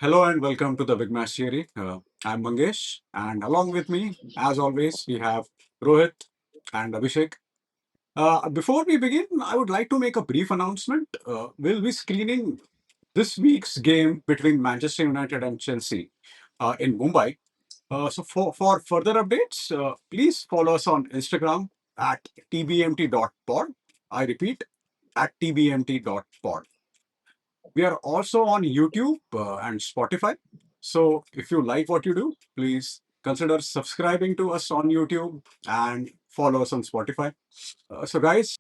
Hello and welcome to the Big Match Theory. I'm Mangesh, and along with me, as always, we have Rohit and Abhishek. Before we begin, I would like to make a brief announcement. We'll be screening this week's game between Manchester United and Chelsea in Mumbai. So for further updates, please follow us on Instagram at tbmt.pod. I repeat, at tbmt.pod. We are also on YouTube and Spotify. So if you like what you do, please consider subscribing to us on YouTube and follow us on Spotify. So, guys,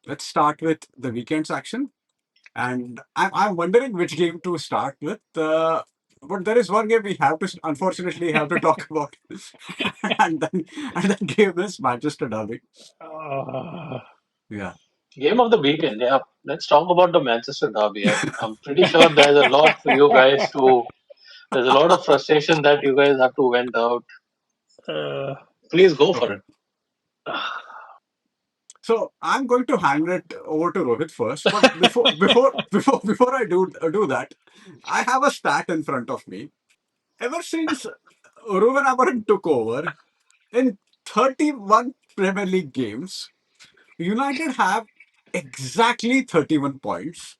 let's start with the weekend's action. And I'm wondering which game to start with. But there is one game we have to, unfortunately, have to talk about. And that game is Manchester Derby. Uh, Yeah. Game of the weekend, yeah. Let's talk about the Manchester Derby. I'm pretty sure there's a lot for you guys to. There's a lot of frustration that you guys have to vent out. uh, Please go for Okay. it. So I'm going to hand it over to Rohit first, but before I do that, I have a stat in front of me. Ever since Ruben Amorim took over, in 31 Premier League games, United have exactly 31 points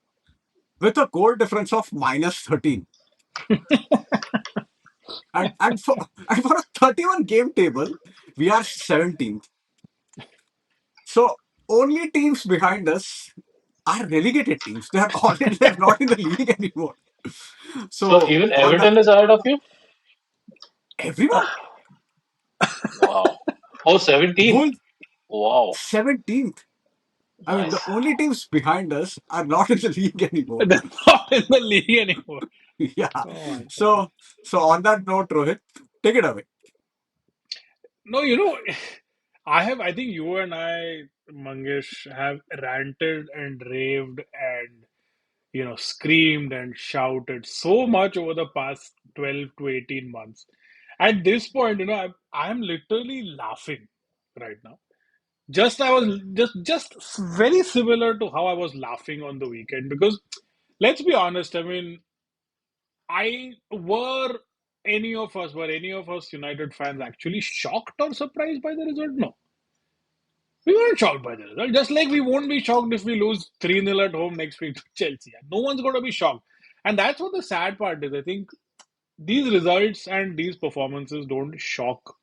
with a goal difference of minus 13. And for a 31 game table, we are 17th. So only teams behind us are relegated teams. They're not in the league anymore. So So even on that, Everton is ahead of you? everyone, Wow. Oh, 17th. Wolves Wow. 17th. I mean, the Nice. only teams behind us are not in the league anymore. they're not in the league anymore. Yeah. Oh my god. So on that note, Rohit, take it away. No, I think you and I, Mangesh, have ranted and raved and, screamed and shouted so much over the past 12 to 18 months. At this point, I'm literally laughing right now. I was just very similar to how I was laughing on the weekend because let's be honest, I mean, I were any of us United fans actually shocked or surprised by the result? No. We weren't shocked by the result. Just like we won't be shocked if we lose 3-0 at home next week to Chelsea. No one's going to be shocked. And that's what the sad part is. I think these results and these performances don't shock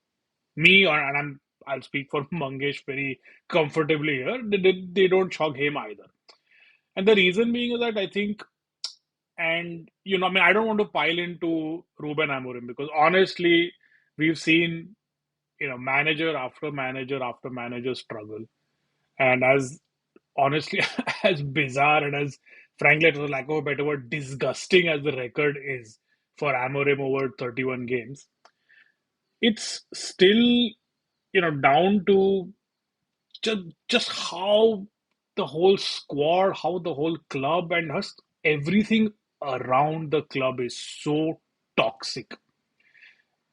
me, and I'll speak for Mangesh very comfortably here. They don't shock him either. And the reason being is that I think, and I mean, I don't want to pile into Ruben Amorim because honestly, we've seen manager after manager after manager struggle, and as honestly as bizarre and as frankly, for lack of a better word, disgusting as the record is for Amorim over 31 games, it's still down to just how the whole squad, how the whole club, and just everything around the club is so toxic.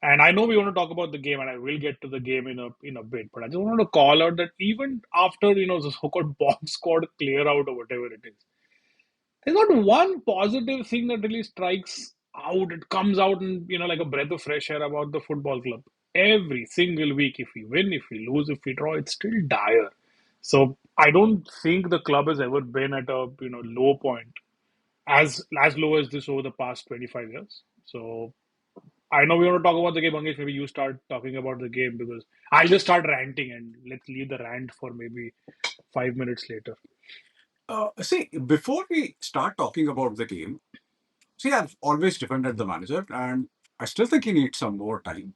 And I know we want to talk about the game, and I will get to the game in a bit. But I just wanted to call out that even after the so-called bomb squad clear out or whatever it is, there's not one positive thing that really strikes out. It comes out and like a breath of fresh air about the football club. Every single week, if we win, if we lose, if we draw, it's still dire. So I don't think the club has ever been at a low point as low as this over the past 25 years. So I know we want to talk about the game, Mangesh. Maybe you start talking about the game because I'll just start ranting and let's leave the rant for maybe 5 minutes later. See, before we start talking about the game, see, I've always defended the manager, and I still think he needs some more time.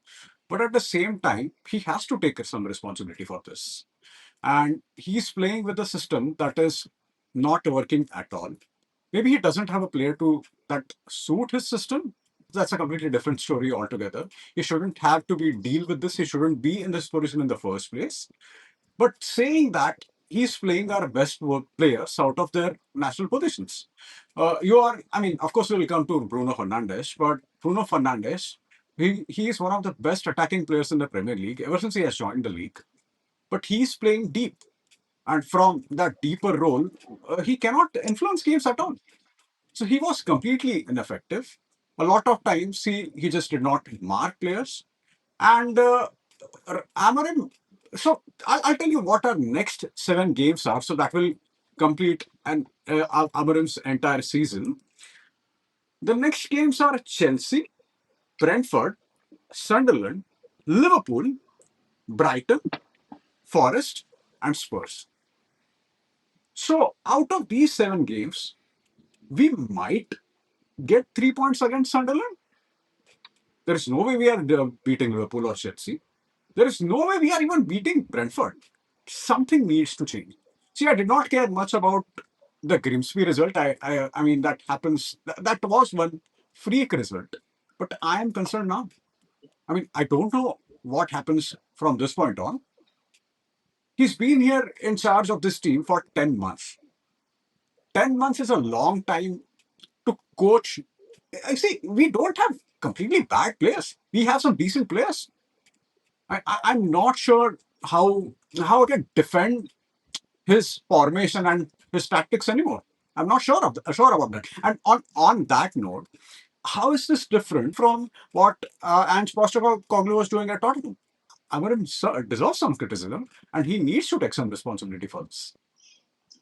But at the same time, he has to take some responsibility for this. And he's playing with a system that is not working at all. Maybe he doesn't have a player to that suit his system. That's a completely different story altogether. He shouldn't have to be deal with this. He shouldn't be in this position in the first place. But saying that, he's playing our best work players out of their national positions. I mean, of course, we'll come to Bruno Fernandes, but Bruno Fernandes, he is one of the best attacking players in the Premier League ever since he has joined the league. But he's playing deep, and from that deeper role, he cannot influence games at all. So he was completely ineffective. A lot of times he just did not mark players. And Amorim, so I'll tell you what our next 7 games are. So that will complete Amorim's entire season. The next games are Chelsea, Brentford, Sunderland, Liverpool, Brighton, Forest, and Spurs. So out of these 7 games, we might get 3 points against Sunderland. There is no way we are beating Liverpool or Chelsea. There is no way we are even beating Brentford. Something needs to change. See, I did not care much about the Grimsby result. I mean, that happens. That was one freak result. But I am concerned now. I mean, I don't know what happens from this point on. He's been here in charge of this team for 10 months. 10 months is a long time to coach. I see, we don't have completely bad players. We have some decent players. I'm not sure how I can defend his formation and his tactics anymore. I'm not sure about that. And on that note, how is this different from what Ange Postecoglou was doing at Tottenham? Amarim deserves some criticism, and he needs to take some responsibility for this.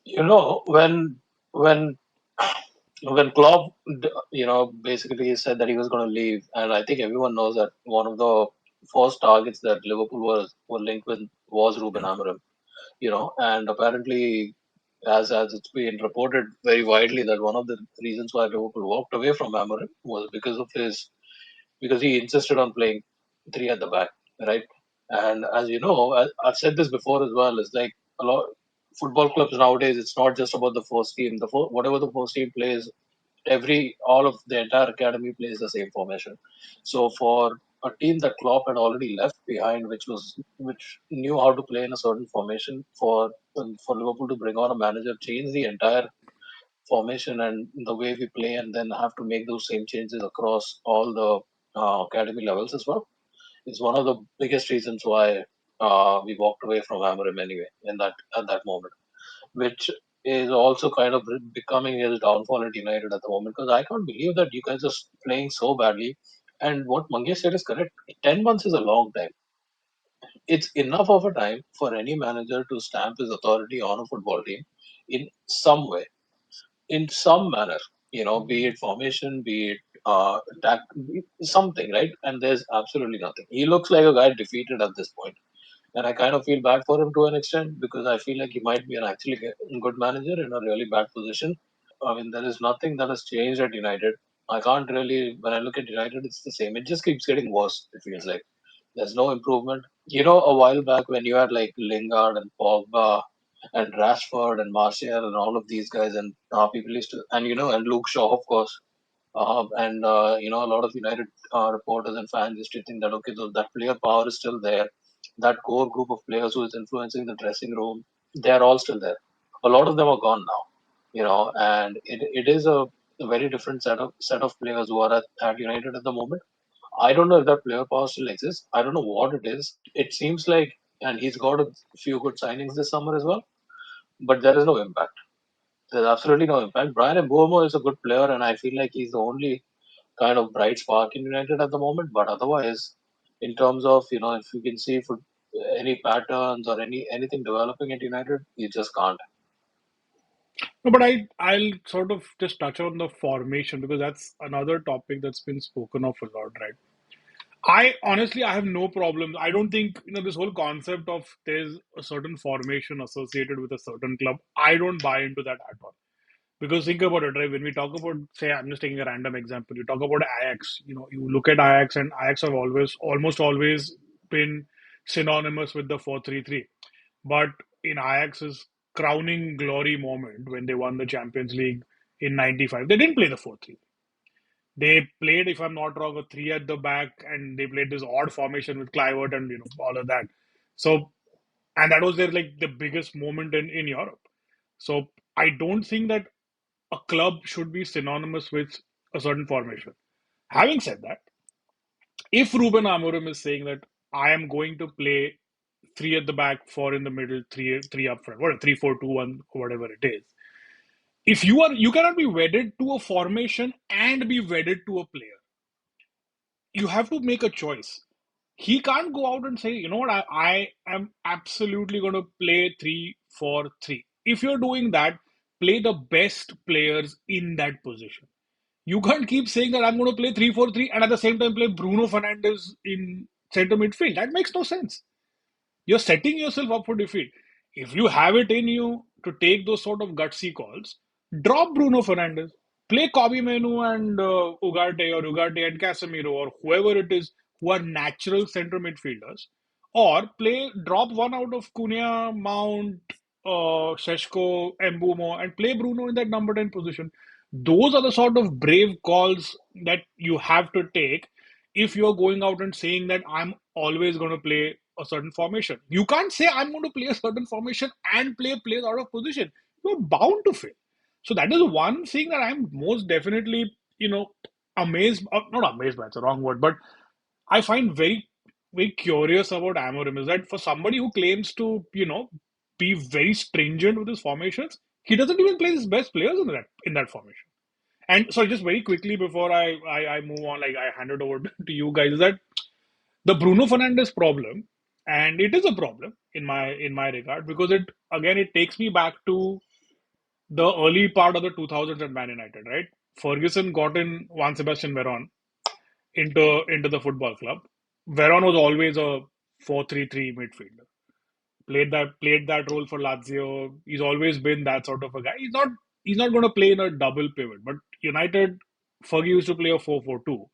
You know, when when Klopp, basically said that he was going to leave, and I think everyone knows that one of the first targets that Liverpool were linked with was Ruben Yeah. Amorim. And apparently, as it's been reported very widely, that one of the reasons why Liverpool walked away from Amorim was because he insisted on playing three at the back, right? And as you know, I've said this before as well. It's like a lot football clubs nowadays. It's not just about the first team. Whatever the first team plays, all of the entire academy plays the same formation. So for a team that Klopp had already left behind, which knew how to play in a certain formation, for Liverpool to bring on a manager, change the entire formation and the way we play, and then have to make those same changes across all the academy levels as well, is one of the biggest reasons why we walked away from Amorim anyway in that at that moment, which is also kind of becoming his downfall at United at the moment, because I can't believe that you guys are playing so badly. And what Mangesh said is correct. 10 months is a long time. It's enough of a time for any manager to stamp his authority on a football team in some way, in some manner, be it formation, be it something, right? And there's absolutely nothing. He looks like a guy defeated at this point, and I kind of feel bad for him to an extent, because I feel like he might be an actually good manager in a really bad position. I mean, there is nothing that has changed at United. I can't really, when I look at United, it's the same. It just keeps getting worse, it feels like. There's no improvement. A while back when you had like Lingard and Pogba and Rashford and Martial and all of these guys, and people used to, and Luke Shaw, of course, a lot of United reporters and fans used to think that, okay, so that player power is still there. That core group of players who is influencing the dressing room, they're all still there. A lot of them are gone now, and it is a very different set of players who are at United at the moment. I don't know if that player power still exists. I don't know what it is. It seems like, and he's got a few good signings this summer as well, but there is no impact. There's absolutely no impact. Brian Mbomo is a good player, and I feel like he's the only kind of bright spark in United at the moment. But otherwise, in terms of, if you can see for any patterns or anything developing at United, you just can't. No, but I'll sort of just touch on the formation because that's another topic that's been spoken of a lot, right? I honestly I have no problem. I don't think this whole concept of there's a certain formation associated with a certain club. I don't buy into that at all. Because think about it, right? When we talk about, say, I'm just taking a random example. You talk about Ajax. You look at Ajax, and Ajax have almost always been synonymous with the 4-3-3. But in Ajax's crowning glory moment when they won the Champions League in '95, they didn't play the 4-3. They played, if I'm not wrong, a three at the back, and they played this odd formation with Clivert and all of that. So, and that was their like the biggest moment in Europe. So I don't think that a club should be synonymous with a certain formation. Having said that, if Ruben Amorim is saying that I am going to play three at the back, four in the middle, three up front, whatever 3-4-2-1, whatever it is. If you cannot be wedded to a formation and be wedded to a player. you have to make a choice. He can't go out and say, you know what, I am absolutely going to play 3-4-3. If you're doing that, play the best players in that position. You can't keep saying that I'm going to play 3-4-3 and at the same time play Bruno Fernandes in center midfield. That makes no sense. You're setting yourself up for defeat. If you have it in you to take those sort of gutsy calls, drop Bruno Fernandes, play Kobe Menu and Ugarte and Casemiro or whoever it is who are natural center midfielders, or drop one out of Cunha, Mount, Sheshko, Embumo, and play Bruno in that number 10 position. Those are the sort of brave calls that you have to take if you're going out and saying that I'm always going to play a certain formation. You can't say I'm going to play a certain formation and play players out of position. You're bound to fail. So that is one thing that I'm most definitely, amazed. Not amazed, that's the wrong word, but I find very, very curious about Amorim is that for somebody who claims to, be very stringent with his formations, he doesn't even play his best players in that formation. And so, just very quickly before I move on, like I hand it over to you guys, is that the Bruno Fernandes problem, and it is a problem in my regard because it takes me back to the early part of the 2000s at Man United, right? Ferguson got in Juan Sebastian Veron into the football club. Veron was always a 4-3-3 midfielder. Played that role for Lazio. He's always been that sort of a guy. He's not going to play in a double pivot. But United, Fergie used to play a 4-4-2.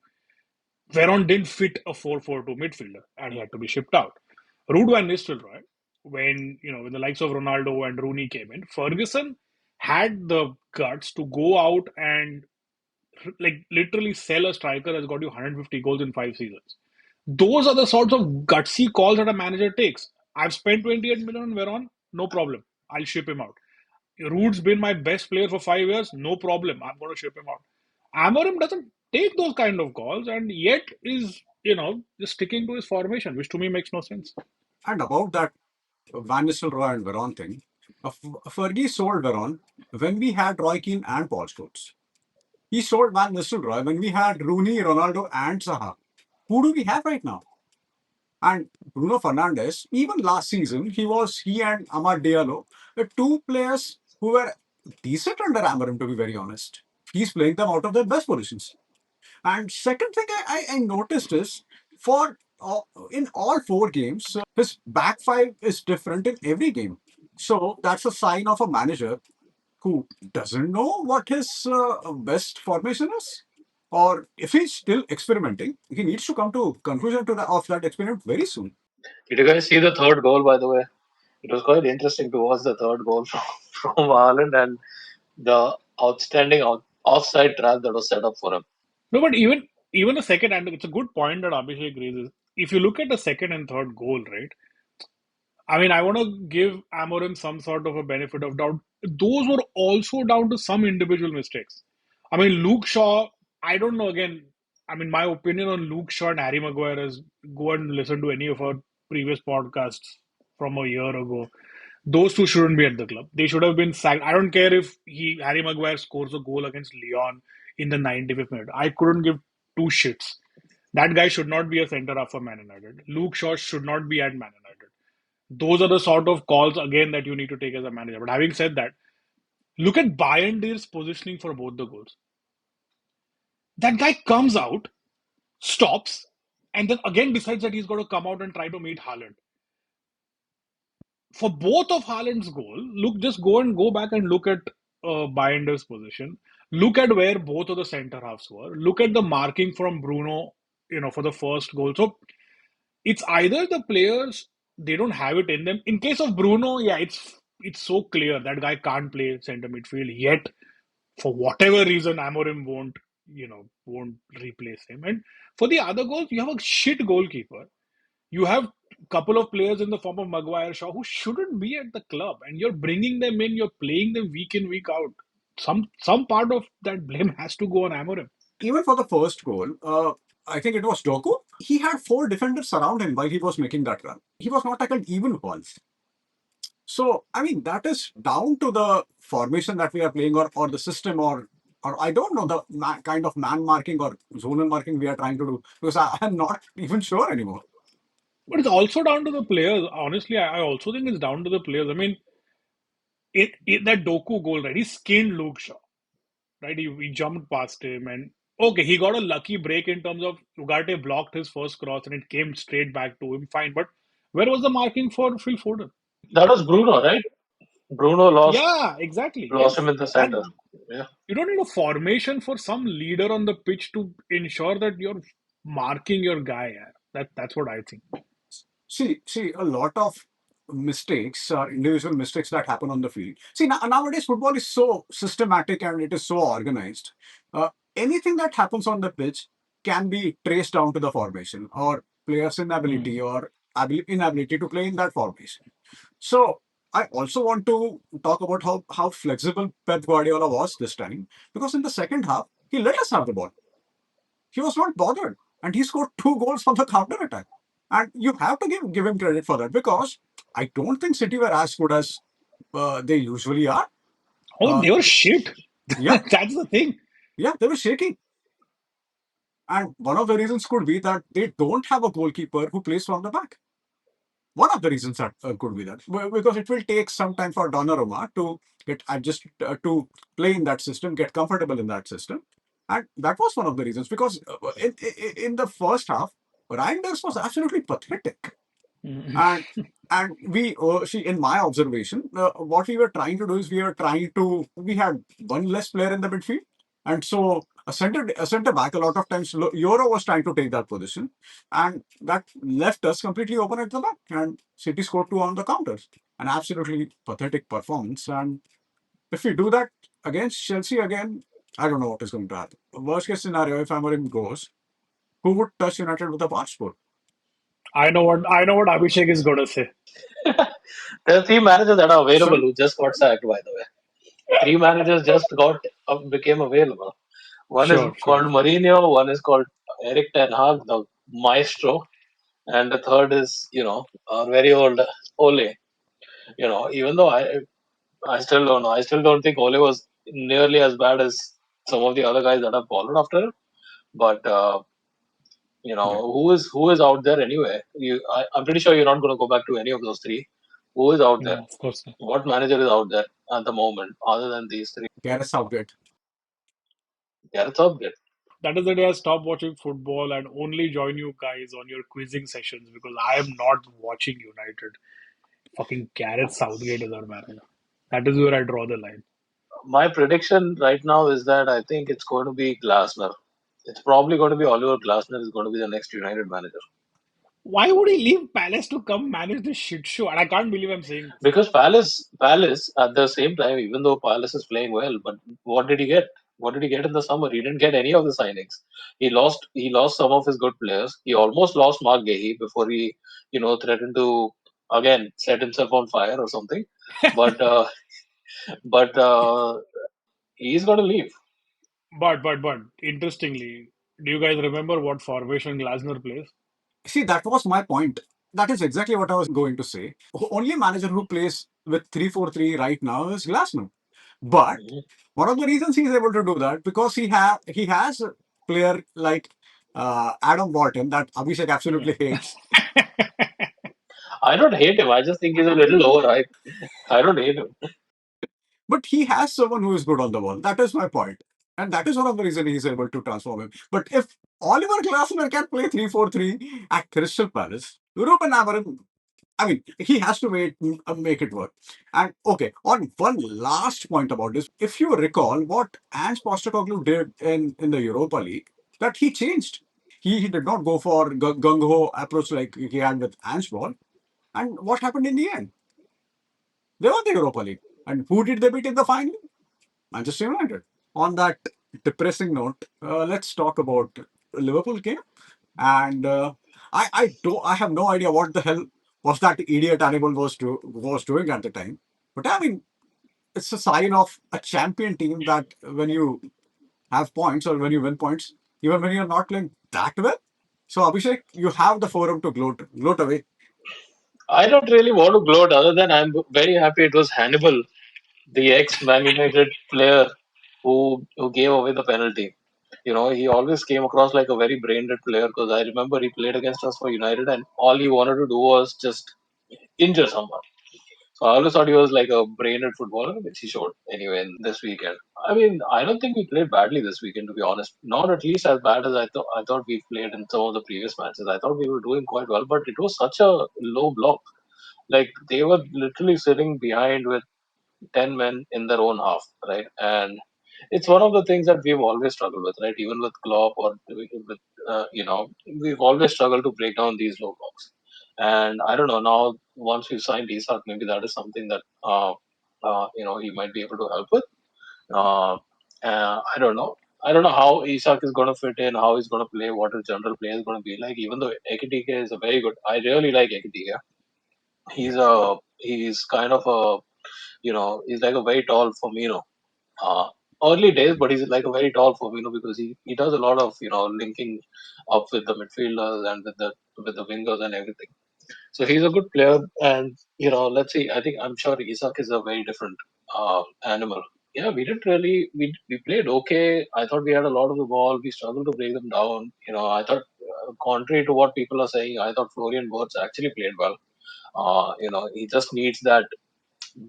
Veron didn't fit a 4-4-2 midfielder, and he had to be shipped out. Ruud van Nistelrooy, when the likes of Ronaldo and Rooney came in, Ferguson had the guts to go out and like literally sell a striker that's got you 150 goals in 5 seasons. Those are the sorts of gutsy calls that a manager takes. I've spent 28 million on Veron, no problem. I'll ship him out. Ruud's been my best player for 5 years, no problem. I'm going to ship him out. Amorim doesn't take those kind of calls and yet is, just sticking to his formation, which to me makes no sense. And about that Van Nistelrooy and Veron thing, Fergie sold Veron when we had Roy Keane and Paul Scholes. He sold Van Nistelrooy when we had Rooney, Ronaldo, and Zaha. Who do we have right now? And Bruno Fernandes, even last season, he and Amad Diallo, the two players who were decent under Amorim, to be very honest. He's playing them out of their best positions. And second thing I noticed is in all 4 games, his back five is different in every game. So that's a sign of a manager who doesn't know what his best formation is. Or if he's still experimenting, he needs to come to conclusion of that experiment very soon. Did you guys see the third goal, by the way? It was quite interesting to watch the third goal from Haaland and the outstanding offside trap that was set up for him. No, but even the second, and it's a good point that Abhishek raises. If you look at the second and third goal, right? I mean, I want to give Amorim some sort of a benefit of doubt. Those were also down to some individual mistakes. I mean, Luke Shaw, I don't know. Again, I mean, my opinion on Luke Shaw and Harry Maguire is go and listen to any of our previous podcasts from a year ago. Those two shouldn't be at the club. They should have been sacked. I don't care if Harry Maguire scores a goal against Lyon in the 95th minute. I couldn't give two shits. That guy should not be a centre half for Man United. Luke Shaw should not be at Man United. Those are the sort of calls again that you need to take as a manager. But having said that, look at Bayern's positioning for both the goals. That guy comes out, stops, and then again decides that he's going to come out and try to meet Haaland. For both of Haaland's goal, just go back and look at Bayern's position. Look at where both of the centre halves were. Look at the marking from Bruno, for the first goal. So it's either the players they don't have it in them. In case of Bruno, yeah, it's so clear that guy can't play center midfield yet. For whatever reason, Amorim won't replace him. And for the other goals, you have a shit goalkeeper. You have a couple of players in the form of Maguire, Shaw, who shouldn't be at the club, and you're bringing them in. You're playing them week in, week out. Some part of that blame has to go on Amorim. Even for the first goal, I think it was Doku. He had 4 defenders around him while he was making that run. He was not tackled even once. So, I mean, that is down to the formation that we are playing or the system or or I don't know the kind of man marking or zonal marking we are trying to do because I am not even sure anymore. But it's also down to the players. Honestly, I also think it's down to the players. I mean, it that Doku goal, right? He skinned Luke Shaw, right? He jumped past him, and okay, he got a lucky break in terms of Ugarte blocked his first cross and it came straight back to him. Fine, but where was the marking for Phil Foden? That was Bruno, right? Bruno Yeah, exactly. lost him Yes, in the center. and Yeah. you don't need a formation for some leader on the pitch to ensure that you're marking your guy. Yeah. That's what I think. See, a lot of mistakes are individual mistakes that happen on the field. See, nowadays football is so systematic and it is so organized. Anything that happens on the pitch can be traced down to the formation or players' inability Hmm. or inability to play in that formation. So I also want to talk about how flexible Pep Guardiola was this time because in the second half he let us have the ball. He was not bothered, and he scored two goals from the counter attack. And you have to give him credit for that because I don't think City were as good as they usually are. Oh, Uh, they were shit. yeah, That's the thing. yeah, they were shaking. And one of the reasons could be that they don't have a goalkeeper who plays from the back. One of the reasons that could be that because it will take some time for Donnarumma to get adjusted to play in that system, get comfortable in that system, and that was one of the reasons. Because in the first half, Reinders was absolutely pathetic. Hmm. And we see in my observation what we were trying to do is we had one less player in the midfield, and so a center back a lot of times Euro was trying to take that position, and that left us completely open at the back, and City scored two on the counters. An absolutely pathetic performance. And if we do that against Chelsea again, I don't know what is going to happen. Worst case scenario, if Amorim goes, who would touch United with a passport? I know what Abhishek is gonna say. There are three managers that are available Sorry. who just got sacked, by the way. Three managers just got became available. One is Sure, called sure. Mourinho, one is called Eric Ten Hag, the maestro, and the third is, our very old Ole. Even though I still don't know. I still don't think Ole was nearly as bad as some of the other guys that have followed after him. But Yeah. who is out there anyway? I'm pretty sure you're not going to go back to any of those three. Who is out there? No, of course not. What manager is out there at the moment other than these three? Gareth Southgate. Gareth Southgate. That is the day I stop watching football and only join you guys on your quizzing sessions because I am not watching United. Fucking Gareth Southgate is our manager. That is where I draw the line. My prediction right now is that I think it's going to be Glasner. It's probably going to be Oliver Glasner is going to be the next United manager. Why would he leave Palace to come manage this shit show? And I can't believe I'm saying this. Because Palace at the same time, even though Palace is playing well, but what did he get? What did he get in the summer? He didn't get any of the signings. He lost some of his good players. He almost lost Mark Gahey before he, threatened to again set himself on fire or something. But but he's going to leave. But interestingly, do you guys remember what formation Glasner plays? See, that was my point. That is exactly what I was going to say. Only manager who plays with 3-4-3 right now is Glasner. But Mhm. one of the reasons he's able to do that because he has a player like Adam Wharton that Abhishek Hmm. absolutely hates. I don't hate him. I just think he's a little overhyped. I don't hate him. But he has someone who is good on the ball. That is my point. And that is one of the reasons he's able to transform him. But if Oliver Glasner can play 3-4-3 at Crystal Palace, Ruben Amorim, I mean, he has to make it work. And okay, on one last point about this, if you recall what Ange Postecoglou did in the Europa League, that he changed. He did not go for gung ho approach like he had with Ange Ball. And what happened in the end? They won the Europa League. And who did they beat in the final? Manchester United. On that depressing note, let's talk about Liverpool game. And I have no idea what the hell was that idiot animal was doing at the time. But I mean, it's a sign of a champion team that when you have points or when you win points, even when you're not playing that well. So Abhishek, you have the forum to gloat away. I don't really want to gloat other than I'm very happy it was Hannibal, the ex Man United player who gave away the penalty. He always came across like a very brain-dead player because I remember he played against us for United and all he wanted to do was just injure someone. So I always thought he was like a brain-dead footballer, which he showed anyway this weekend. I mean, I don't think we played badly this weekend, to be honest. Not at least as bad as I thought we played in some of the previous matches. I thought we were doing quite well, but it was such a low block. Like they were literally sitting behind with 10 men in their own half, right? And it's one of the things that we've always struggled with, right? Even with Klopp or with, we've always struggled to break down these low blocks. And I don't know, now once we've signed Isak, maybe that is something that, he might be able to help with. Uh, I don't know. I don't know how Isak is going to fit in, how he's going to play, what his general play is going to be like. Even though Ekitike is a very good, I really like Ekitike. He's kind of he's like a very tall Firmino. Uh, Early days, but he's like a very tall Firmino because he does a lot of linking up with the midfielders and with the wingers and everything. So he's a good player, and let's see. I'm sure Isak is a very different animal. Yeah, we didn't really we played okay. I thought we had a lot of the ball. We struggled to break them down. I thought contrary to what people are saying, I thought Florian Wirtz actually played well. He just needs that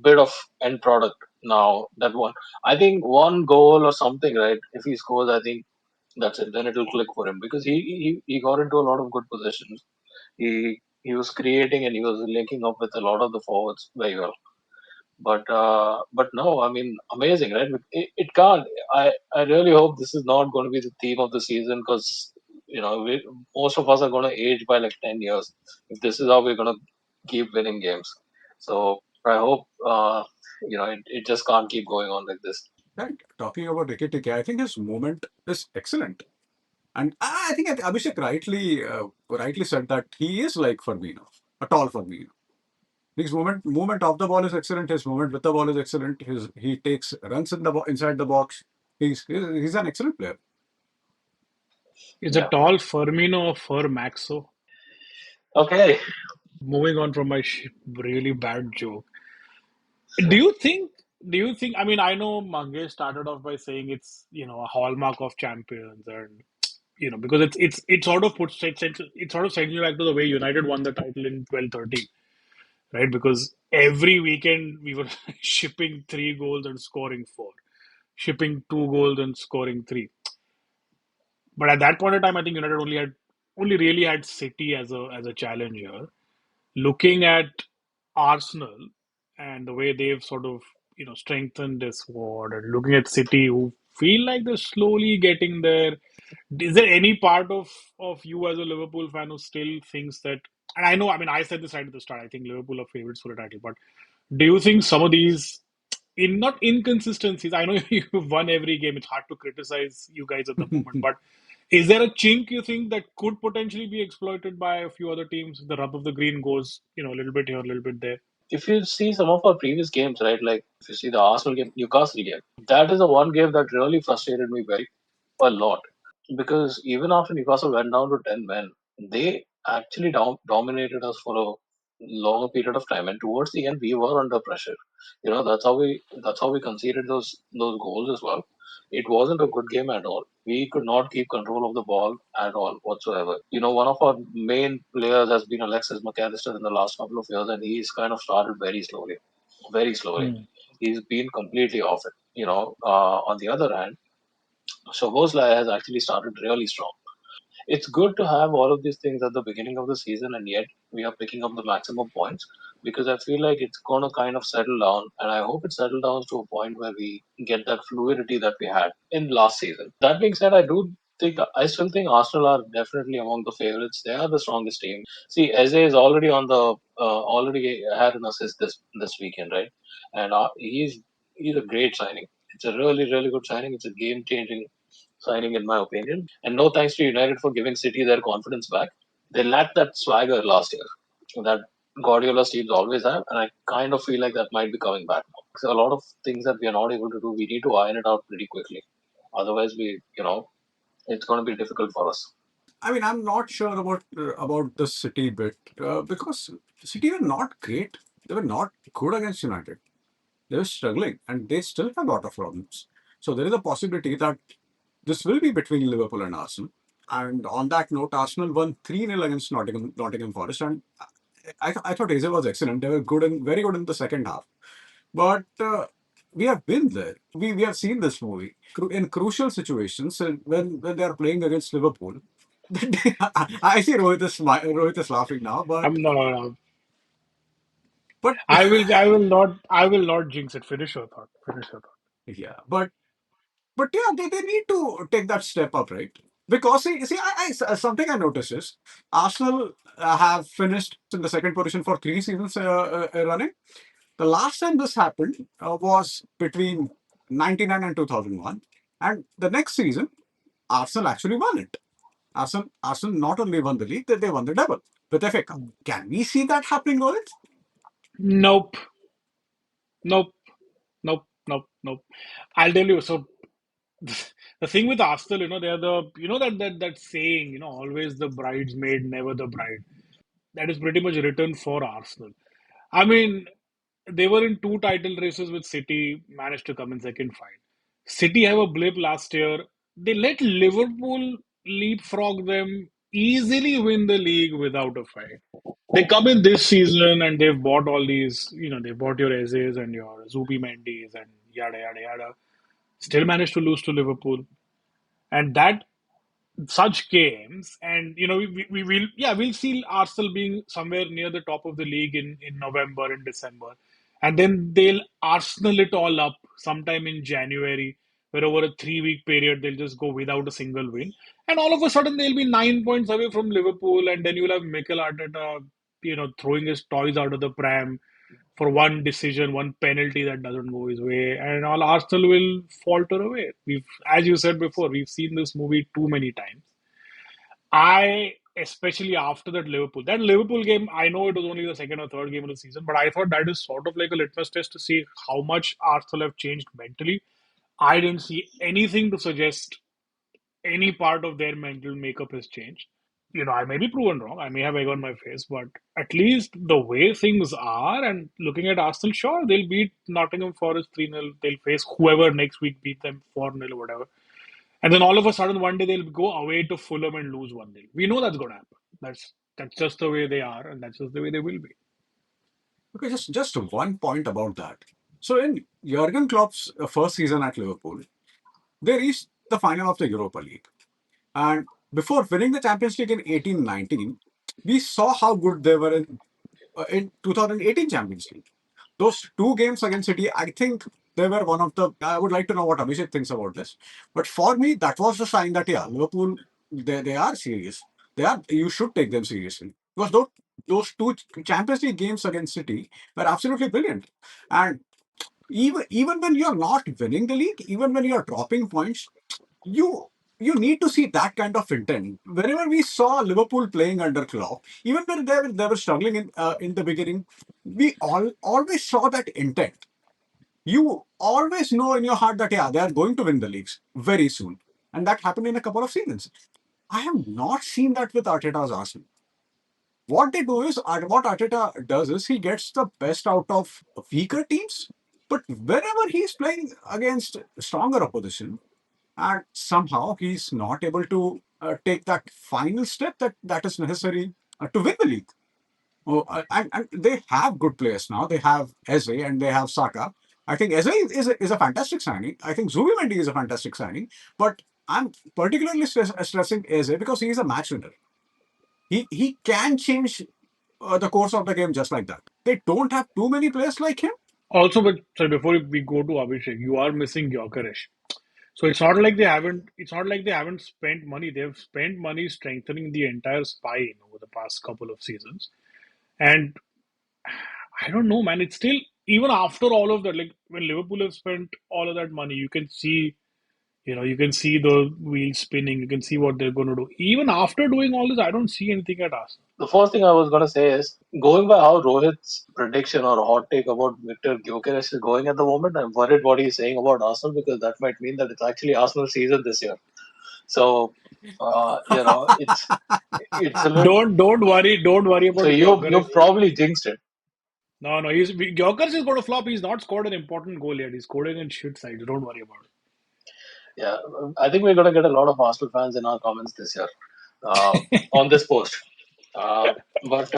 bit of end product now. That one, I think, one goal or something, right? If he scores, I think that's it. Then it'll click for him because he got into a lot of good positions. He was creating and he was linking up with a lot of the forwards very well. But no, I mean, amazing, right? It can't. I really hope this is not going to be the theme of the season because most of us are going to age by like 10 years if this is how we're going to keep winning games. So I hope it just can't keep going on like this. Right. Talking about Ekitike, I think his movement is excellent. And I think Abhishek rightly said that he is like Firmino, a tall Firmino. His movement of the ball is excellent. His movement with the ball is excellent. He takes runs inside the box. He's an excellent player. Is a Yeah. tall Firmino or Fur Maxo? Okay. Moving on from my really bad joke. Do you think? Do you think? I mean, I know Mangesh started off by saying it's a hallmark of champions, and because it sort of it sort of sends you back to the way United won the title in 12-13, right? Because every weekend we were shipping 3 goals and scoring 4, shipping 2 goals and scoring 3. But at that point in time, I think United only really had City as a challenger. Looking at Arsenal and the way they've sort of strengthened their squad, and looking at City who feel like they're slowly getting there. Is there any part of you as a Liverpool fan who still thinks that? And I know, I mean, I said this right at the start. I think Liverpool are favorites for the title, but do you think some of these in not inconsistencies? I know you've won every game. It's hard to criticize you guys at the moment, but is there a chink you think that could potentially be exploited by a few other teams? The rub of the green goes, a little bit here, a little bit there. If you see some of our previous games, right, like if you see the Arsenal game, Newcastle game, that is the one game that really frustrated me very a lot because even after Newcastle went down to 10 men, they actually dominated us for a longer period of time, and towards the end, we were under pressure. That's how we conceded those goals as well. It wasn't a good game at all. We could not keep control of the ball at all whatsoever. One of our main players has been Alexis McAllister in the last couple of years, and he's kind of started very slowly, very slowly. Hmm. He's been completely off it. On the other hand, Szoboszlai has actually started really strong. It's good to have all of these things at the beginning of the season, and yet we are picking up the maximum points because I feel like it's going to kind of settle down, and I hope it settles down to a point where we get that fluidity that we had in last season. That being said, I still think Arsenal are definitely among the favorites. They are the strongest team. See, Eze is already already had an assist this weekend, right? And he's a great signing. It's a really really good signing. It's a game changing signing, in my opinion. And no thanks to United for giving City their confidence back. They lacked that swagger last year that Guardiola's teams always have, and I kind of feel like that might be coming back now. So a lot of things that we are not able to do, we need to iron it out pretty quickly. Otherwise, it's going to be difficult for us. I mean, I'm not sure about the City bit because City were not great. They were not good against United. They were struggling, and they still have a lot of problems. So there is a possibility that this will be between Liverpool and Arsenal. And on that note, Arsenal won 3-0 against Nottingham Forest. And I thought Eze was excellent. They were good and very good in the second half. But we have been there. We have seen this movie in crucial situations when they are playing against Liverpool. I see Rohit is laughing now, but I'm no. but I will not jinx it. Finish your thought. Finish your thought. yeah, but yeah, they need to take that step up, right? Because something I noticed is Arsenal have finished in the second position for 3 seasons running. The last time this happened was between 99 and 2001, and the next season Arsenal actually won it. Arsenal not only won the league, they won the double with FA Cup. Can we see that happening, Rohit? Nope. Nope. Nope. Nope. Nope. I'll tell you. So the thing with Arsenal, they're that saying, always the bridesmaid, never the bride. That is pretty much written for Arsenal. I mean, they were in two title races with City, managed to come in second fine. City have a blip last year. They let Liverpool leapfrog them, easily win the league without a fight. They come in this season and they've bought all these, they bought your Ezes and your Zubi Mendy's and yada yada yada. Still managed to lose to Liverpool. And that such games, and we will, yeah, we'll see Arsenal being somewhere near the top of the league in November and December, and then they'll Arsenal it all up sometime in January, where over a 3 week period they'll just go without a single win, and all of a sudden they'll be 9 points away from Liverpool, and then you'll have Mikel Arteta, throwing his toys out of the pram for one decision, one penalty that doesn't go his way, and all Arsenal will falter away. As you said before, we've seen this movie too many times. Especially after that Liverpool game, I know it was only the second or third game of the season, but I thought that is sort of like a litmus test to see how much Arsenal have changed mentally. I didn't see anything to suggest any part of their mental makeup has changed. I may be proven wrong. I may have egg on my face, but at least the way things are, and looking at Arsenal, sure, they'll beat Nottingham Forest 3-0. They'll face whoever next week, beat them 4-0 or whatever. And then all of a sudden, one day they'll go away to Fulham and lose 1-0. We know that's going to happen. That's just the way they are, and that's just the way they will be. Okay, just one point about that. So in Jurgen Klopp's first season at Liverpool, they reached the final of the Europa League. And before winning the Champions League in 18-19, we saw how good they were in 2018 Champions League. Those two games against City, I think they were one of the. I would like to know what Abhishek thinks about this. But for me, that was the sign that yeah, Liverpool they are serious. They are. You should take them seriously because those two Champions League games against City were absolutely brilliant. And even when you're not winning the league, even when you're dropping points, you you need to see that kind of intent. Whenever we saw Liverpool playing under Klopp, even when they were struggling in the beginning, we always saw that intent. You always know in your heart that yeah, they are going to win the leagues very soon, and that happened in a couple of seasons. I have not seen that with Arteta's Arsenal. What they do is what Arteta does is he gets the best out of weaker teams, but whenever he's playing against stronger opposition, and somehow he's not able to take that final step that is necessary to win the league. Oh, and they have good players now. They have Eze and they have Saka. I think Eze is a fantastic signing. I think Zubi is a fantastic signing. But I'm particularly stressing Eze because he is a match winner. He can change the course of the game just like that. They don't have too many players like him. Also, but sorry, before we go to Abhishek, you are missing Gyökeres. So it's not like they haven't. It's not like they haven't spent money. They've spent money strengthening the entire spine over the past couple of seasons. And I don't know, man. It's still, even after all of that, like when Liverpool have spent all of that money, you can see, you can see the wheels spinning. You can see what they're going to do. Even after doing all this, I don't see anything at us. The first thing I was going to say is going by how Rohit's prediction or hot take about Victor Gyökeres is going at the moment. I'm worried what he's saying about Arsenal because that might mean that it's actually Arsenal season this year. So, it's a little. Don't worry So about Gyökeres. you've probably jinxed it. No, Gyökeres is going to flop. He's not scored an important goal yet. He's scoring in shit sides. Don't worry about it. Yeah, I think we're going to get a lot of Arsenal fans in our comments this year uh, on this post. Uh, but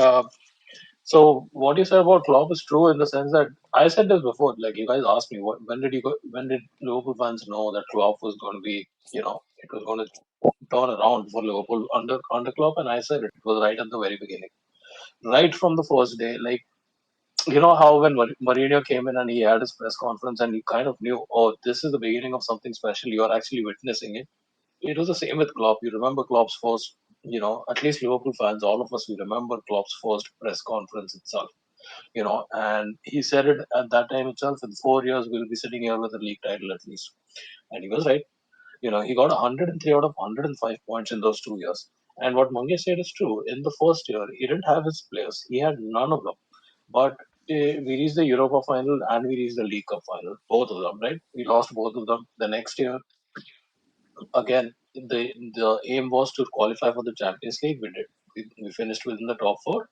So what you said about Klopp is true in the sense that I said this before. Like you guys asked me, when did Liverpool fans know that Klopp was going to be, it was going to turn around for Liverpool under Klopp? And I said it was right at the very beginning, right from the first day. Like how when Mourinho came in and he had his press conference and you kind of knew, oh, this is the beginning of something special. You are actually witnessing it. It was the same with Klopp. You remember Klopp's first, at least Liverpool fans, all of us, we remember Klopp's first press conference itself. And he said it at that time itself. In 4 years, we'll be sitting here with a league title at least, and he was right. He got 103 out of 105 points in those 2 years. And what Mangesh said is true. In the first year, he didn't have his players. He had none of them. But we reached the Europa final and we reached the League Cup final, both of them, right? We lost both of them. The next year, again, the aim was to qualify for the Champions League. We did. We finished within the top four,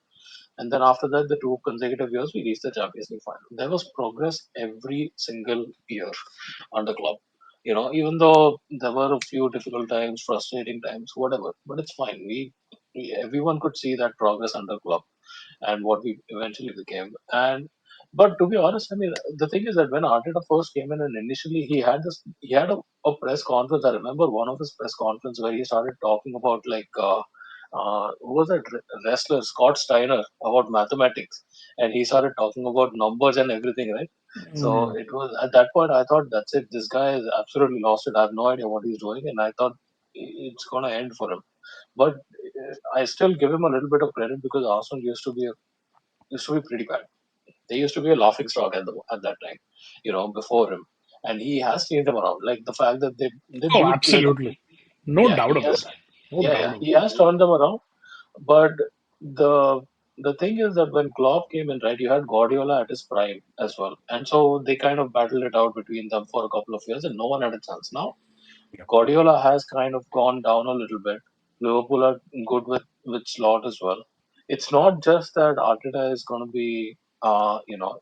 and then after that, the 2 consecutive years, we reached the Champions League final. There was progress every single year under Klopp. Even though there were a few difficult times, frustrating times, whatever, but it's fine. Everyone could see that progress under Klopp and what we eventually became. And but to be honest, I mean, the thing is that when Arteta first came in, and initially he had a press conference. I remember one of his press conference where he started talking about like who was that wrestler Scott Steiner about mathematics, and he started talking about numbers and everything, right? So Mm. it was at that point I thought that's it. This guy has absolutely lost it. I have no idea what he's doing, and I thought it's gonna end for him. But I still give him a little bit of credit because Arsenal used to be pretty bad. They used to be a laughing stock at that time, before him, and he has changed them around. Like the fact that they Oh, beat teams, absolutely. No yeah, doubt about that. No doubt he about has turned them around. But the the thing is that when Klopp came in, right, you had Guardiola at his prime as well, and so they kind of battled it out between them for a couple of years, and no one had a chance. Now Yeah. Guardiola has kind of gone down a little bit. Liverpool are good with slot as well. It's not just that Arteta is going to be,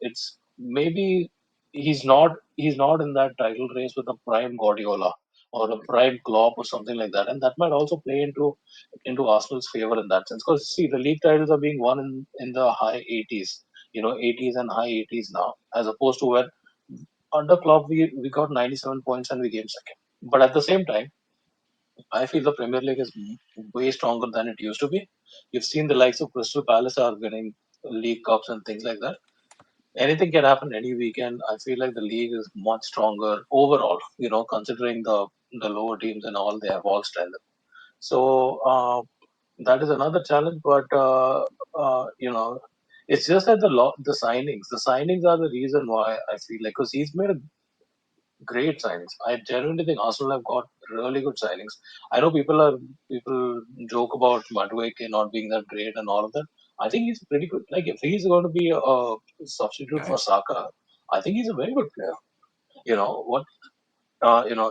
it's maybe he's not in that title race with a prime Guardiola or a prime Klopp or something like that, and that might also play into Arsenal's favor in that sense. Because see, the league titles are being won in the high 80s, 80s and high 80s now, as opposed to where under Klopp we got 97 points and we came second. But at the same time, I feel the Premier League is way stronger than it used to be. You've seen the likes of Crystal Palace are winning league cups and things like that. Anything can happen any weekend. I feel like the league is much stronger overall. Considering the lower teams and all, they have all strength. So that is another challenge. But it's just that the signings are the reason why I feel like because he's made a great signings. I genuinely think Arsenal have got really good signings. I know people joke about Madueke not being that great and all of that. I think he's pretty good. Like if he's going to be a substitute Yeah. for Saka, I think he's a very good player. What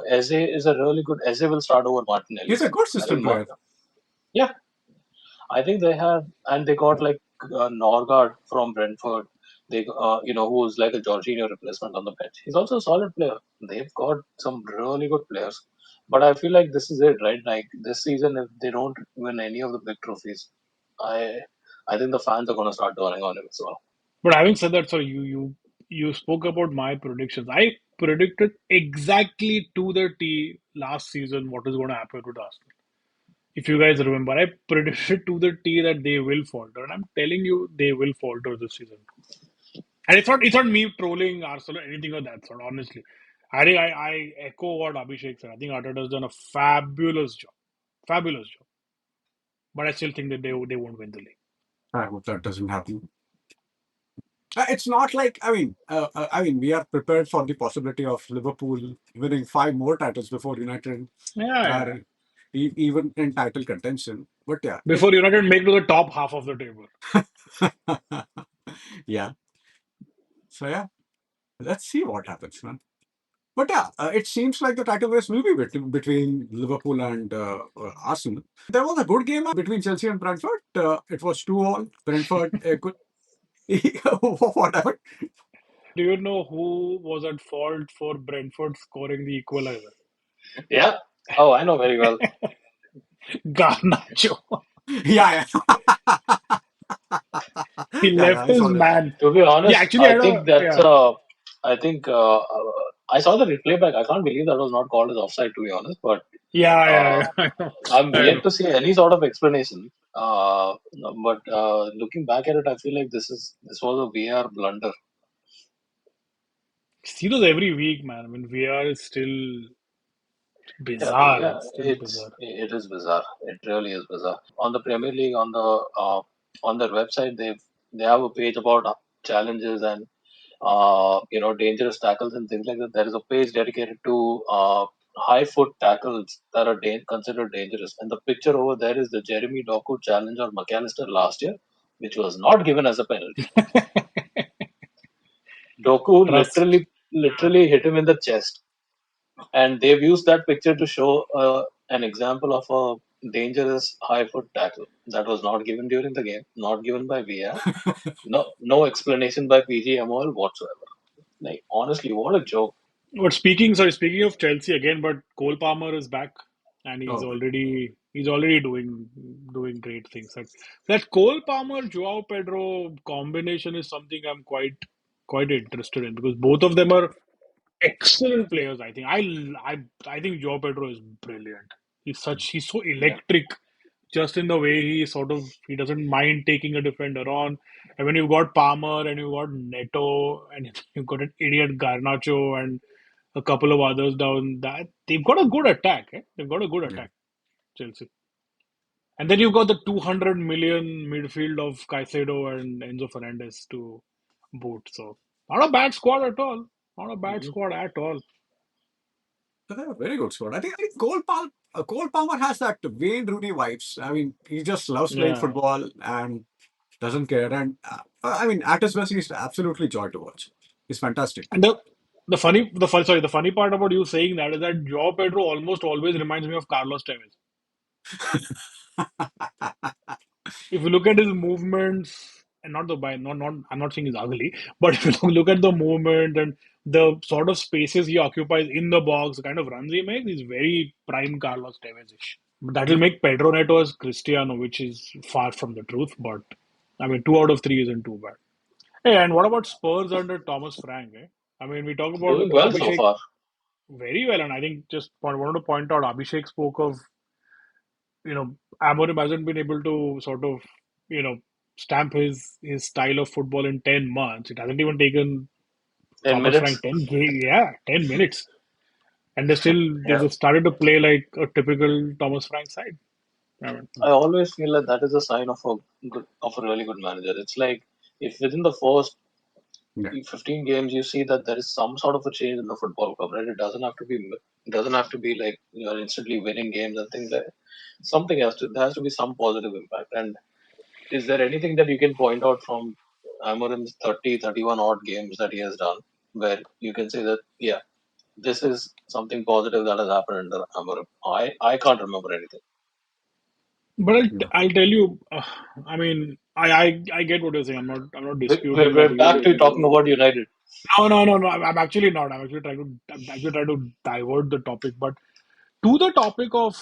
Eze is a really good. Eze will start over He's Martinelli. a good I system think. player. Yeah, I think they have, and they got like Norgard from Brentford. Who's like a Jorginho replacement on the bench. He's also a solid player. They've got some really good players, but I feel like this is it, right? Like this season, if they don't win any of the big trophies, I, I think the fans are gonna start turning on him as well. But having said that, so you spoke about my predictions. I predicted exactly to the T last season what is going to happen with Arsenal. If you guys remember, I predicted to the T that they will falter, and I'm telling you, they will falter this season. And it's not me trolling Arsenal or anything of that sort. Honestly, I think I echo what Abhishek said. I think Arteta has done a fabulous job. But I still think that they won't win the league. I hope that doesn't happen. It's not like I mean we are prepared for the possibility of Liverpool winning five more titles before United Yeah, yeah. are even in title contention. But yeah, Before United make to the top half of the table. yeah. So yeah, let's see what happens, man. But yeah, it seems like the title race will be between Liverpool and Arsenal. There was a good game between Chelsea and Brentford. It was 2-2. Brentford could what happened? Do you know who was at fault for Brentford scoring the equalizer? Yeah. Oh, I know very well. Garnacho. Yeah, yeah. He Yeah, yeah, left I his saw that. man. To be He honest, actually I had think a that's. yeah. I think I saw the replay back. I can't believe that was not called as offside. To be honest, but Yeah, uh, yeah, I know. I'm I yet know. to see any sort of explanation. But looking back at it, I feel like this was a VAR blunder. See those every week, man. I mean, VR is still Yeah, bizarre. yeah, It's still bizarre. it is bizarre. It really is bizarre. On the Premier League, on their website, they have a page about challenges and dangerous tackles and things like that. There is a page dedicated to high foot tackles that are considered dangerous. And the picture over there is the Jeremy Doku challenge on McAllister last year, which was not given as a penalty. Doku Trust. literally hit him in the chest, and they've used that picture to show an example of a dangerous high foot tackle that was not given during the game, not given by VR, no explanation by PGMOL whatsoever. Like honestly, what a joke! But speaking of Chelsea again, but Cole Palmer is back and Oh, he's already doing great things. Like that Cole Palmer Joao Pedro combination is something I'm quite interested in because both of them are excellent players. I think I think Joao Pedro is brilliant. He's so Yeah, electric just in the way he doesn't mind taking a defender on. And when you've got Palmer and you've got Neto and you've got an idiot Garnacho and a couple of others down that they've got a good attack. They've got a good yeah. attack, Chelsea. And then you've got the 200 million midfield of Caicedo and Enzo Fernandez to boot. So not a bad squad at all. Not a bad hmm, squad at all. So they have a very good squad. I think Cole Palmer has that Wayne Rooney vibes. I mean, he just loves playing Yeah. football and doesn't care. And I mean, at his best, he's absolutely joy to watch. He's fantastic. And the funny part about you saying that is that Joao Pedro almost always reminds me of Carlos Tevez. If you look at his movements, and not the by not I'm not saying he's ugly, but if you look at the movement and the sort of spaces he occupies in the box, the kind of runs he makes, he's very prime Carlos Tevez-ish. But that will Yeah. make Pedro Neto as Cristiano, which is far from the truth. But I mean, 2 out of 3 isn't too bad. Hey, and what about Spurs under Thomas Frank? I mean, we talk about doing well so Abhishek far. very well, and I think just wanted to point out Abhishek spoke of Amorim hasn't been able to sort of you know stamp his style of football in 10 months. It hasn't even taken Ten Thomas minutes. Frank 10 minutes, and they Yeah, just started to play like a typical Thomas Frank side. I mean, I always feel that that is a sign of a really good manager. It's like if within the first Yeah. 15 games you see that there is some sort of a change in the football club, right? It doesn't have to be like you're instantly winning games and things like something there has to be some positive impact. And is there anything that you can point out from Amorim's 31 odd games that he has done where you can say that yeah, this is something positive that has happened under Amorim? I can't remember anything. but Yeah. I'll tell you. I mean, I get what you're saying. I'm not disputing that. We're back to talking about United. No. I'm actually not. I'm actually trying to divert the topic, but to the topic of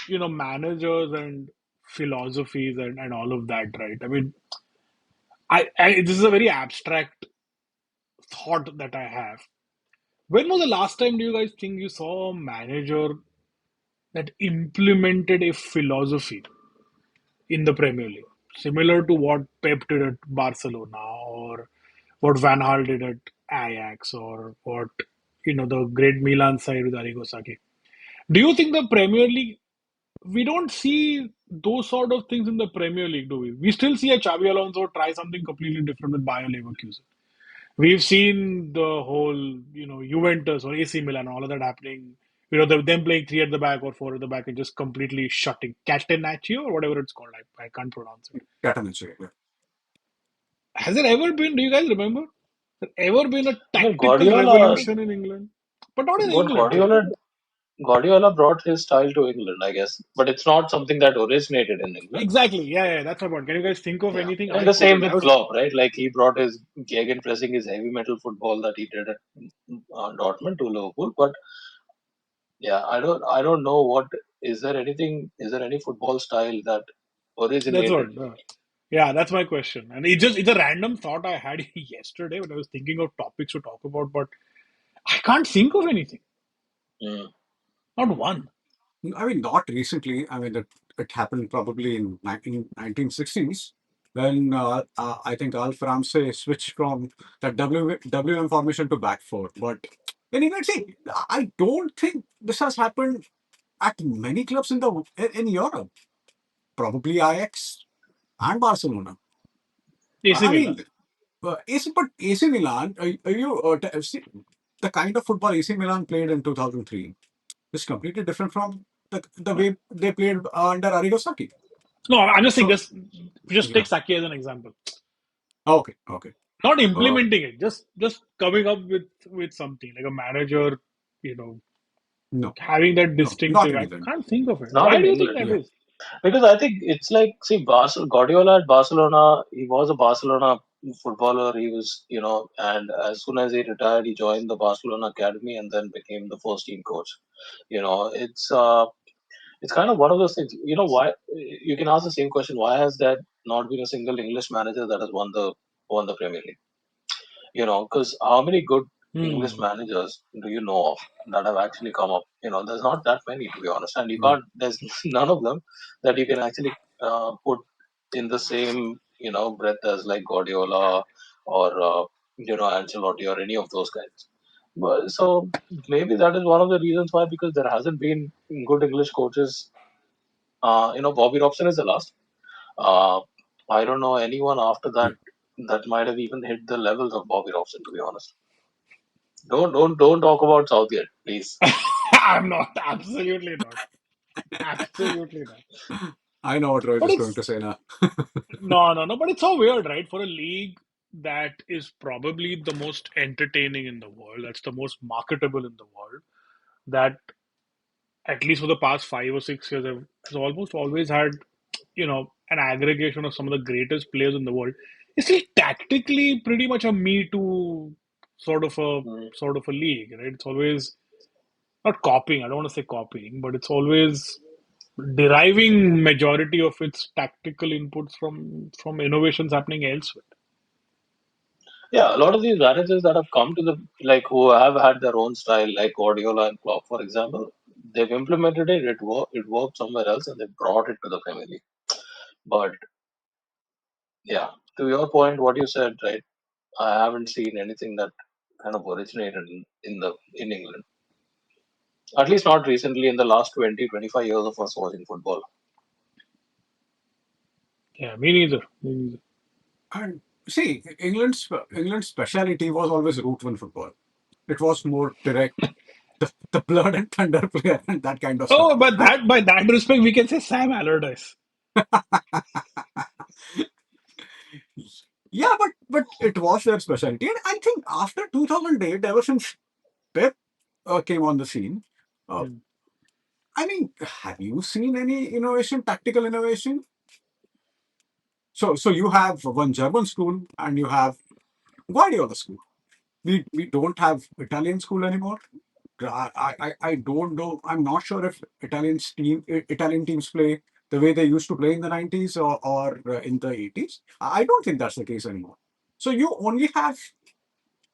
managers and philosophies and all of that, right? I mean, I this is a very abstract thought that I have. When was the last time do you guys think you saw a manager that implemented a philosophy in the Premier League, similar to what Pep did at Barcelona or what Van Gaal did at Ajax or what the great Milan side with Arrigo Sacchi? Do you think the Premier League we don't see those sort of things in the Premier League, do we? We still see a Xabi Alonso try something completely different with Bayer Leverkusen. We've seen the whole, Juventus or AC Milan, all of that happening. Them playing three at the back or four at the back and just completely shutting Catenaccio or whatever it's called. I can't pronounce it. Catanaccio, yeah. Has there ever been? Do you guys remember? Has there ever been a I mean, tactical revolution in England? But not in What England, right? Guardiola brought his style to England, I guess, but it's not something that originated in England. Exactly. Yeah. That's my point. Can you guys think of Yeah, anything? and I the same couldn't. I with was Klopp, right? Like he brought his gegenpressing, his heavy metal football that he did at Dortmund to Liverpool. But Yeah, I don't know what is there anything is there any football style that That's originated. what. Yeah, that's my question. And it's a random thought I had yesterday when I was thinking of topics to talk about, but I can't think of anything. Mm, Not one. I mean, not recently. I mean, it happened probably in 1960s when I think Alf Ramsey switched from that WM formation to back four. But in England, see, I don't think this has happened at many clubs in Europe. Probably Ajax and Barcelona. AC I mean, Milan. AC Milan, are you see, the kind of football AC Milan played in 2003 is completely different from the way they played under Arrigo Sacchi. No, I'm just saying So this. Just yeah, take Saki as an example. okay, okay. Not Uh, implementing it, just coming up with something like a manager, no, having that no, not distinctive. in I England. can't think of it. not Why in do you think England. that Yeah, is? Because I think it's like, see, Guardiola at Barcelona, he was a Barcelona footballer. He was, and as soon as he retired, he joined the Barcelona academy and then became the first team coach. It's kind of one of those things. You know why? You can ask the same question. Why has there not been a single English manager that has won the Premier League? Because how many good English Hmm. managers do you know of that have actually come up? There's not that many, to be honest, and you no. can't. There's none of them that you can actually put in the same breath as like Guardiola or Ancelotti or any of those guys. But so maybe that is one of the reasons why, because there hasn't been good English coaches. Bobby Robson is the last. Uh, I don't know anyone after that Yeah. that might have even hit the levels of Bobby Robson, to be honest. Don't talk about Southgate, please. I'm not. Absolutely not. Absolutely not. I know what Rohit But is going it's to say now. no, no, no. But it's so weird, right? For a league that is probably the most entertaining in the world, that's the most marketable in the world, that at least for the past 5 or 6 years has almost always had, an aggregation of some of the greatest players in the world. It's still tactically pretty much a Me Too sort of a Mm. sort of a league, right? It's always not copying. I don't want to say copying, but it's always deriving majority of its tactical inputs from innovations happening elsewhere. Yeah, a lot of these managers that have come to the like who have had their own style, like Guardiola and Klopp, for example, they've implemented it. It worked somewhere else, and they brought it to the Premier League. But yeah, to your point, what you said, right? I haven't seen anything that kind of originated in England. At least not recently in the last 20-25 years of us watching football. Yeah, me neither. Me neither. And see, England's speciality was always route one football. It was more direct, the blood and thunder player and that kind of stuff. Oh, but And that by that respect, we can say Sam Allardyce. yeah, but it was their specialty. And I think after 2008, ever since Pep came on the scene, uh, Hmm. I mean, have you seen any innovation, tactical innovation? So you have one German school and you have Guardiola school. We don't have Italian school anymore. I don't know. I'm not sure if Italian teams play the way they used to play in the 90s or in the 80s. I don't think that's the case anymore. So you only have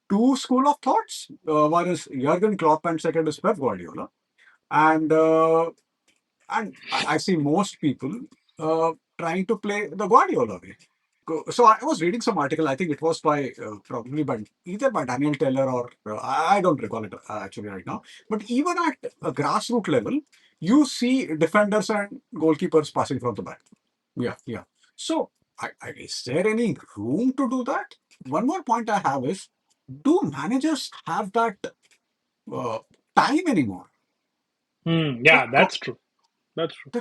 two school of thoughts. One is Jurgen Klopp and second is Pep Guardiola. And I see most people trying to play the Guardiola way. So I was reading some article. I think it was by probably by either by Daniel Taylor or I don't recall it actually right now. But even at a grassroots level, you see defenders and goalkeepers passing from the back. Yeah, yeah. So is there any room to do that? One more point I have is: do managers have that uh, time anymore? Hmm. They're, Yeah, co- that's true. That's true.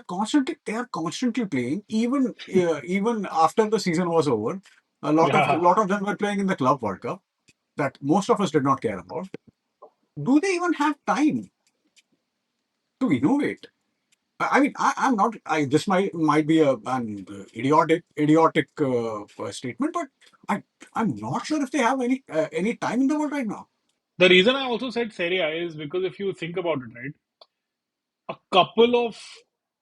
they are constantly playing. Even after the season was over, a Yeah. lot of them were playing in the Club World Cup that most of us did not care about. Do they even have time to innovate? I mean, I'm not. This might be an idiotic statement, but I'm not sure if they have any time in the world right now. The reason I also said Serie A is because if you think about it, right? a couple of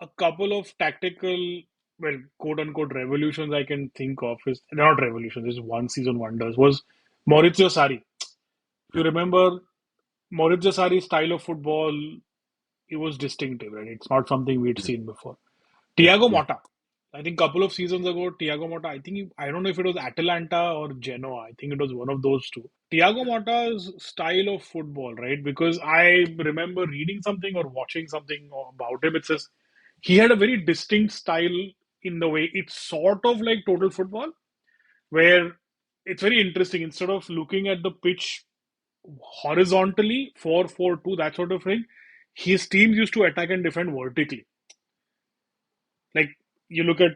a couple of tactical, well, quote unquote revolutions I can think of is not revolutions, is one season wonders was Maurizio Sarri. If you Yeah, remember Maurizio Sarri's style of football, it was distinctive, right? It's not something we'd yeah, seen before. yeah, Thiago yeah. Motta. I think a couple of seasons ago, Thiago Motta, I don't know if it was Atalanta or Genoa. I think it was one of those two. Thiago Motta's style of football, right? Because I remember reading something or watching something about him. It says he had a very distinct style in the way it's sort of like total football, where it's very interesting. Instead of looking at the pitch horizontally, 4-4-2, that sort of thing, his teams used to attack and defend vertically. Like you look at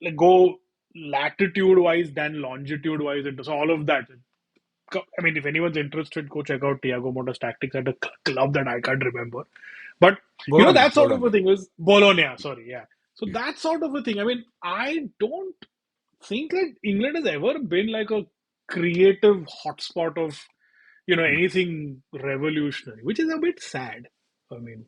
like go latitude wise then longitude wise into so all of that. I mean, if anyone's interested, go check out Thiago Motta's tactics at a club that I can't remember. But Bologna, that sort of a Bologna. thing was Bologna. Sorry, yeah. So Yeah. that sort of a thing. I mean, I don't think that England has ever been like a creative hotspot of Mm. anything revolutionary, which is a bit sad. I mean,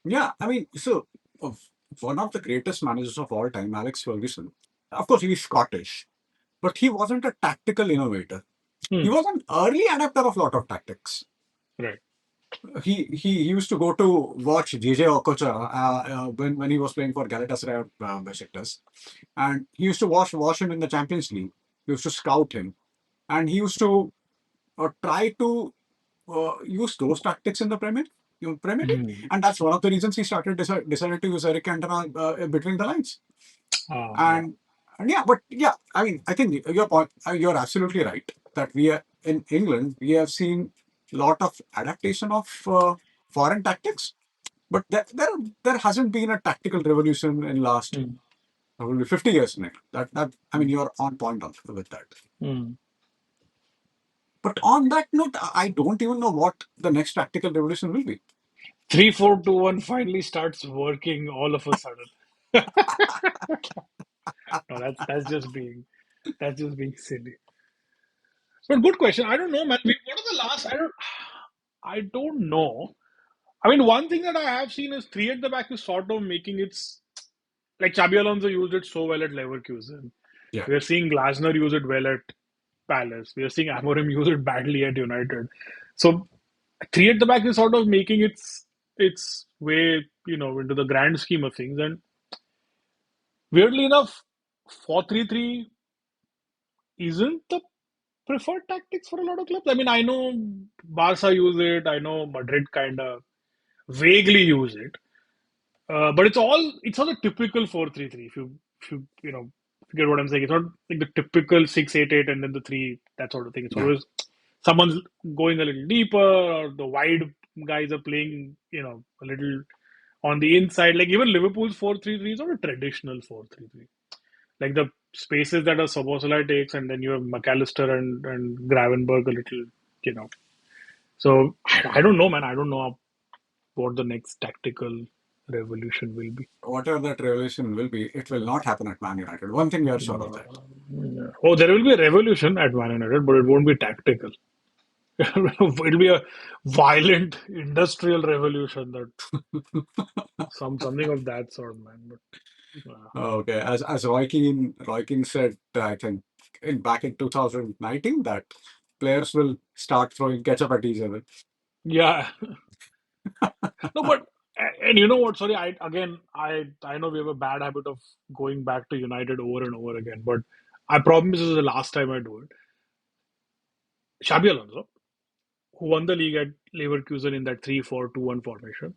Yeah, I mean, so of one of the greatest managers of all time, Alex Ferguson. Of course, he's Scottish, but he wasn't a tactical innovator. He hmm, was an early adapter of a lot of tactics. right. He used to go to watch JJ Okocha when he was playing for Galatasaray Besiktas, and he used to watch him in the Champions League. He used to scout him, and he used to try to use those tactics in the Premier League, Hmm. and that's one of the reasons he decided to use Eric Cantona between the lines. Yeah. And yeah, but yeah, I mean, I think your point, you're absolutely right that we are in England. We have seen a lot of adaptation of foreign tactics, but there hasn't been a tactical revolution in last Hmm. probably 50 years. Nick. That I mean, you're on point with that. Hmm. But on that note, I don't even know what the next tactical revolution will be. 3-4-2-1 finally starts working all of a sudden. No, that's just being silly. But good question. I don't know, man. What are the last? I don't know. I mean, one thing that I have seen is three at the back is sort of making its like Xabi Alonso used it so well at Leverkusen. Yeah, We are seeing Glasner use it well at Palace. We are seeing Amorim use it badly at United. So three at the back is sort of making its way, into the grand scheme of things. And weirdly enough, 4-3-3 isn't the preferred tactics for a lot of clubs. I mean, I know Barca use it. I know Madrid kind of vaguely use it. But it's all a typical 4-3-3. If you get what I'm saying, it's not like the typical 6-8-8 and then the three, that sort of thing. It's yeah, always someone's going a little deeper, or the wide guys are playing, a little on the inside. Like even Liverpool's 4-3-3 is not a traditional 4-3-3. Like the spaces that a Soboslai takes, and then you have McAllister and Gravenberg a little, you know. So I don't know, man. I don't know what the next tactical revolution will be. whatever that revolution will be, it will not happen at Man United. One thing we are sure of Uh, that. yeah. Oh, there will be a revolution at Man United, but it won't be tactical. It'll be a violent industrial revolution, that something of that sort, man. But Okay, as Roy Keane said, I think back in 2019 that players will start throwing ketchup at each other. yeah, no, but and you know what? Sorry, I know we have a bad habit of going back to United over and over again, but I promise this is the last time I do it. Xabi Alonso, who won the league at Leverkusen in that 3-4-2-1 formation,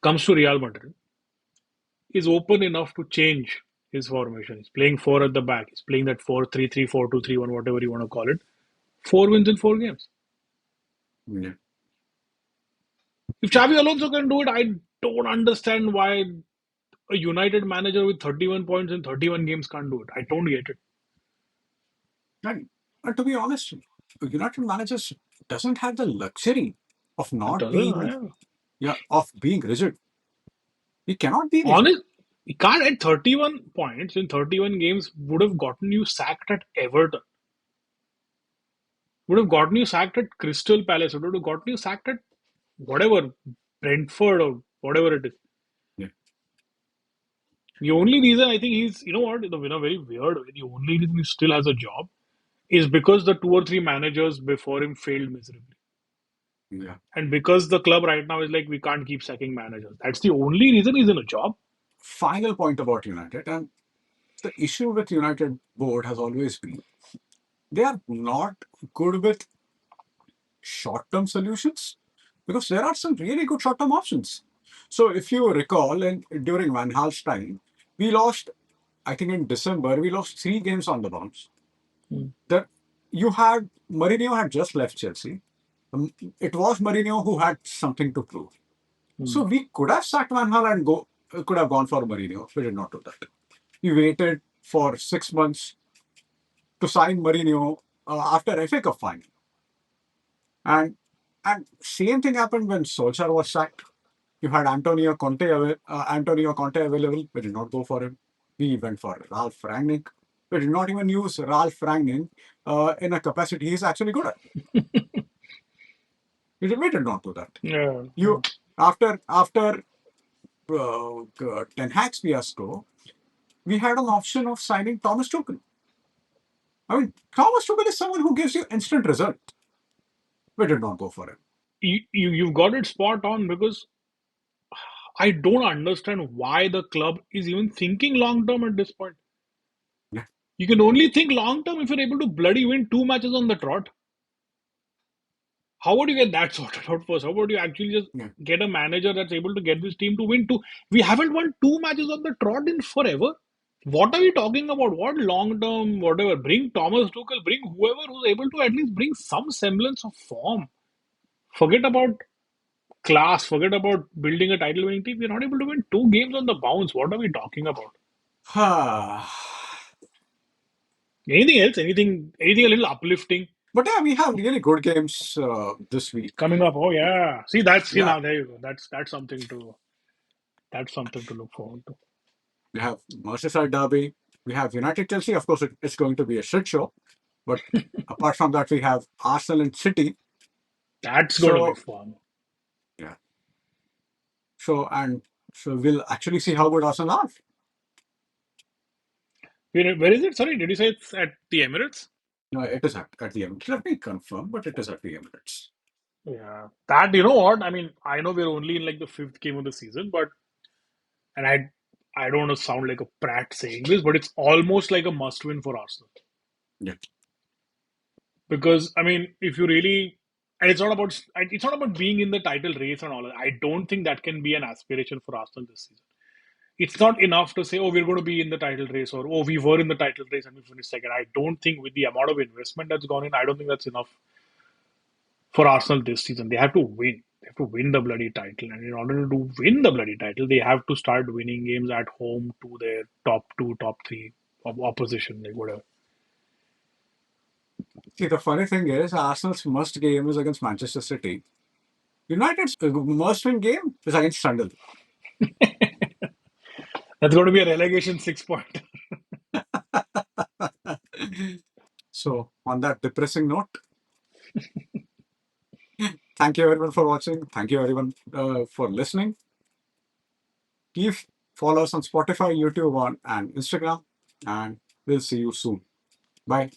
comes to Real Madrid, is open enough to change his formation. He's playing four at the back. He's playing that 4-3-3, 4-2-3-1, whatever you want to call it. 4 wins in 4 games. Yeah. If Xabi Alonso can do it, I don't understand why a United manager with 31 points in 31 games can't do it. I don't get it. And to be honest, United managers doesn't have the luxury of It not doesn't. being, yeah, of being rigid. He cannot be rigid. Honest, he can't at 31 points in 31 games would have gotten you sacked at Everton. Would have gotten you sacked at Crystal Palace. Would have gotten you sacked at whatever, Brentford or whatever it is. The only reason I think he's, you know what, in a very weird way, the only reason he still has a job is because the two or three managers before him failed miserably. Yeah. And because the club right now is like, we can't keep sacking managers. That's the only reason he's in a job. Final point about United, and the issue with United board has always been they are not good with short-term solutions because there are some really good short-term options. So if you recall, and during Van Gaal's time, we lost, I think in December, we lost 3 games on the bounce. Mm. That you had Mourinho had just left Chelsea. It was Mourinho who had something to prove. So Mm. we could have sacked Van Gaal and could have gone for Mourinho. We did not do that. We waited for 6 months to sign Mourinho after FA Cup final. And same thing happened when Solskjaer was sacked. You had Antonio Conte available. We did not go for him. We went for Ralph Rangnick. We did not even use Ralph Rangnick in a capacity he's actually good at. We did not do that. Yeah. You after Ten Hag's fiasco, we had an option of signing Thomas Tuchel. I mean, Thomas Tuchel is someone who gives you instant result. We did not go for him. You've got it spot on because I don't understand why the club is even thinking long term at this point. Yeah, You can only think long term if you're able to bloody win 2 matches on the trot. How would you get that sorted out first? How would you actually just yeah. get a manager that's able to get this team to win two? We haven't won 2 matches on the trot in forever. What are we talking about? What long term, whatever? Bring Thomas Tuchel, bring whoever who's able to at least bring some semblance of form. Forget about class, forget about building a title winning team. We're not able to win 2 games on the bounce. What are we talking about? Anything else? Anything a little uplifting But yeah, we have really good games this week. coming up? Oh yeah. See Yeah, now there you go. That's something to look forward to. we have Merseyside Derby. We have United Chelsea. Of course, it's going to be a shit show. But apart from that, we have Arsenal and City. That's gonna be So fun. yeah, so we'll actually see how good Arsenal are. Where is it? Sorry, did you say it's at the Emirates? No, it is at the Emirates. Let me confirm, but it is at the Emirates. Yeah. That you know what? I mean, I know we're only in like the fifth game of the season, but and I don't want to sound like a prat saying this, but it's almost like a must win for Arsenal. Yeah. Because I mean, if you really, and it's not about being in the title race and all that. I don't think that can be an aspiration for Arsenal this season. It's not enough to say, oh, we're going to be in the title race, or oh, we were in the title race and we finished second. I don't think with the amount of investment that's gone in, I don't think that's enough for Arsenal this season. They have to win. They have to win the bloody title, and in order to win the bloody title, they have to start winning games at home to their top two, top three opposition, like whatever. See, the funny thing is, Arsenal's must game is against Manchester City. United's must-win game is against Sunderland. That's going to be a relegation 6 point. So, on that depressing note, thank you everyone for watching. Thank you everyone for listening. Please follow us on Spotify, YouTube, and Instagram, and we'll see you soon. Bye.